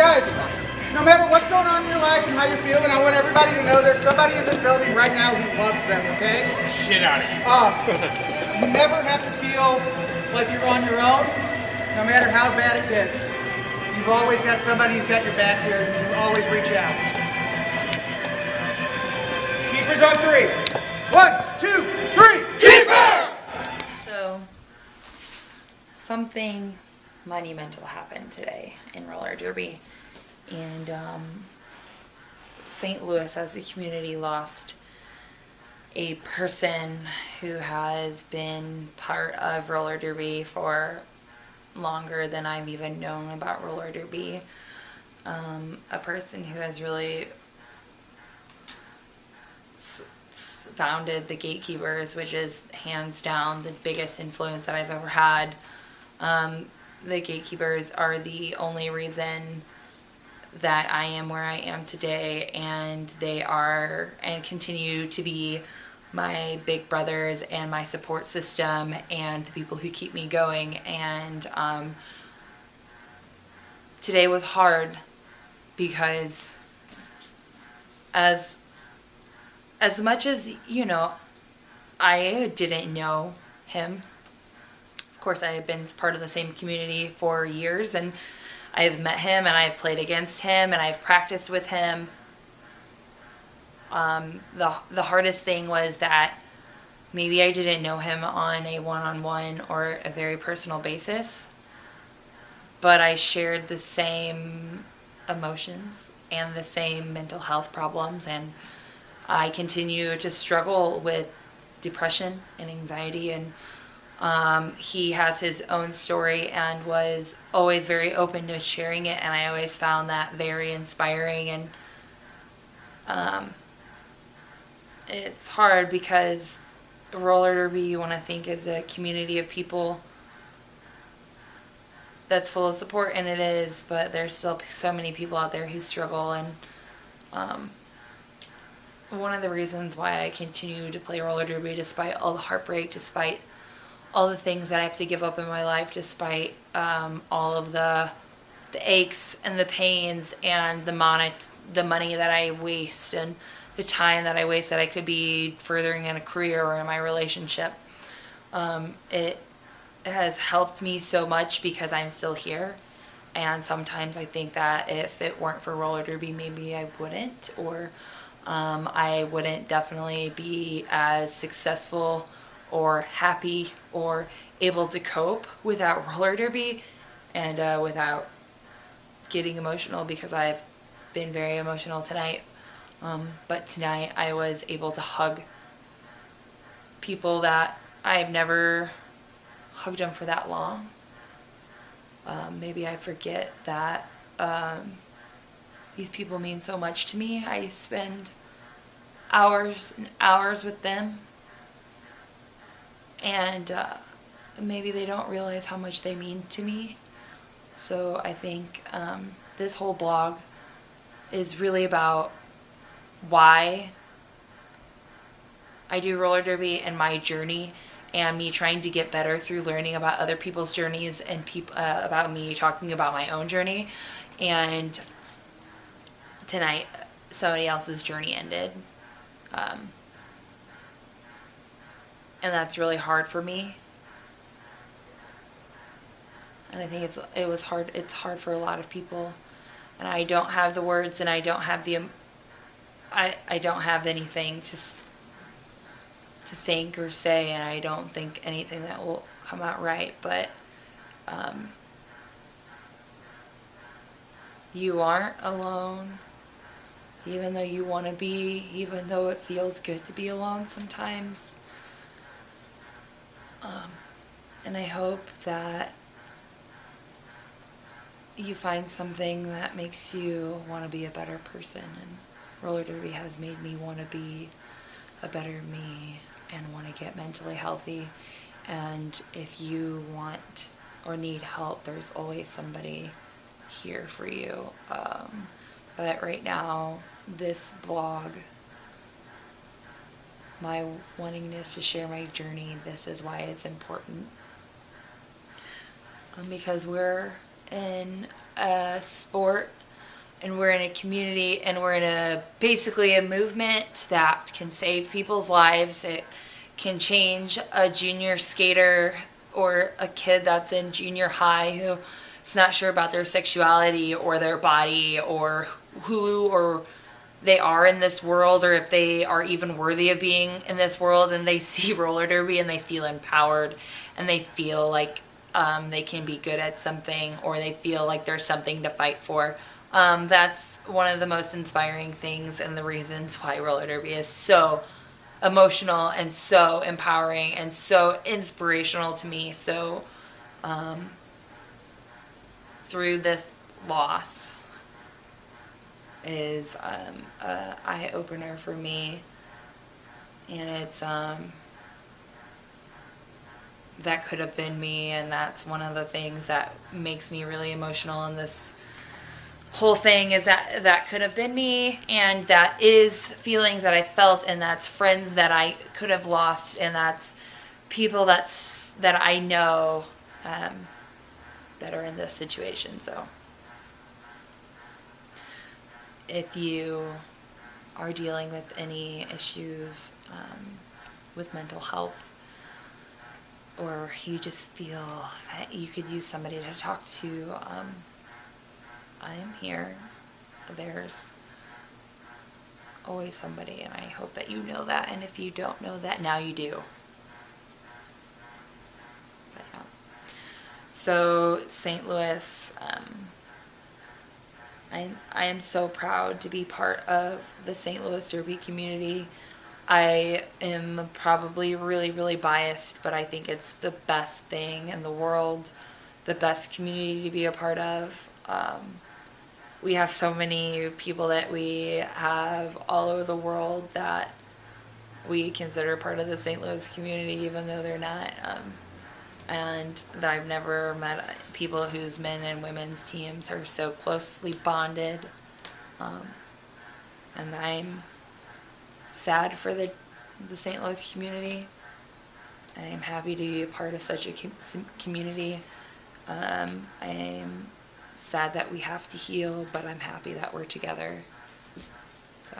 Guys, no matter what's going on in your life and how you're feeling, I want everybody to know there's somebody in this building right now who loves them, okay? Shit out of you. You never have to feel like you're on your own, no matter how bad it gets. You've always got somebody who's got your back here, and you always reach out. Keepers on 3. 1, 2, 3. Keepers! So, something monumental happened today in roller derby, and St. Louis as a community lost a person who has been part of roller derby for longer than I've even known about roller derby. A person who has really founded the Gatekeepers, which is hands down the biggest influence that I've ever had. The Gatekeepers are the only reason that I am where I am today, and they are and continue to be my big brothers and my support system and the people who keep me going. And today was hard because as much as, you know, I didn't know him. Of course, I have been part of the same community for years, and I've met him, and I've played against him, and I've practiced with him. The hardest thing was that maybe I didn't know him on a one-on-one or a very personal basis, but I shared the same emotions and the same mental health problems, and I continue to struggle with depression and anxiety, and he has his own story and was always very open to sharing it, and I always found that very inspiring. And it's hard because roller derby, you want to think, is a community of people that's full of support, and it is, but there's still so many people out there who struggle. And one of the reasons why I continue to play roller derby despite all the heartbreak, despite all the things that I have to give up in my life, despite all of the aches and the pains and the money that I waste and the time that I waste that I could be furthering in a career or in my relationship. It has helped me so much because I'm still here. And sometimes I think that if it weren't for roller derby, maybe I wouldn't, or I wouldn't definitely be as successful or happy or able to cope without roller derby and without getting emotional, because I've been very emotional tonight. But tonight I was able to hug people that I've never hugged them for that long. Maybe I forget that these people mean so much to me. I spend hours and hours with them, and maybe they don't realize how much they mean to me. So I think this whole blog is really about why I do roller derby and my journey, and me trying to get better through learning about other people's journeys and about me talking about my own journey. And tonight, somebody else's journey ended. And that's really hard for me. And I think it was hard. It's hard for a lot of people. And I don't have the words, and I don't have I don't have anything to think or say, and I don't think anything that will come out right. But you aren't alone, even though you want to be, even though it feels good to be alone sometimes. And I hope that you find something that makes you want to be a better person. And roller derby has made me want to be a better me and want to get mentally healthy. And if you want or need help, there's always somebody here for you. But right now, this blog, my wantingness to share my journey, this is why it's important. Because we're in a sport and we're in a community, and we're in basically a movement that can save people's lives. It can change a junior skater or a kid that's in junior high who is not sure about their sexuality or their body or who or they are in this world, or if they are even worthy of being in this world, and they see roller derby and they feel empowered and they feel like they can be good at something, or they feel like there's something to fight for. That's one of the most inspiring things and the reasons why roller derby is so emotional and so empowering and so inspirational to me. So through this loss is a eye-opener for me, and it's that could have been me, and that's one of the things that makes me really emotional in this whole thing, is that could have been me, and that is feelings that I felt, and that's friends that I could have lost, and that's people that I know that are in this situation. So if you are dealing with any issues with mental health, or you just feel that you could use somebody to talk to, I am here. There's always somebody, and I hope that you know that, and if you don't know that, now you do. But yeah. So St. Louis, I am so proud to be part of the St. Louis Derby community. I am probably really, really biased, but I think it's the best thing in the world, the best community to be a part of. We have so many people that we have all over the world that we consider part of the St. Louis community, even though they're not. And I've never met people whose men and women's teams are so closely bonded. And I'm sad for the St. Louis community. I'm happy to be a part of such a community. I'm sad that we have to heal, but I'm happy that we're together. So.